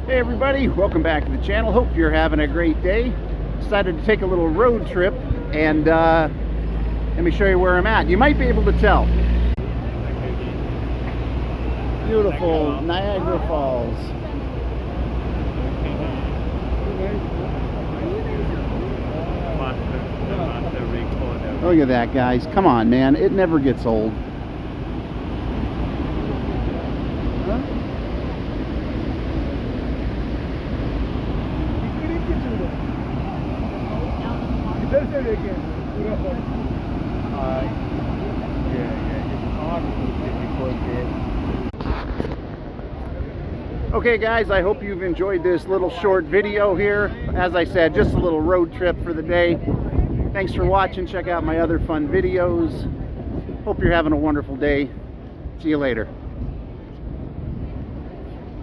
Hey everybody, welcome back to the channel. Hope you're having a great day. Decided to take a little road trip and let me show you where I'm at. You might be able to tell. Beautiful Niagara Falls. Look at that, guys. Come on, man. It never gets old. Okay guys, I hope you've enjoyed this little short video here. As I said, just a little road trip for the day. Thanks for watching. Check out my other fun videos. Hope you're having a wonderful day. See you later.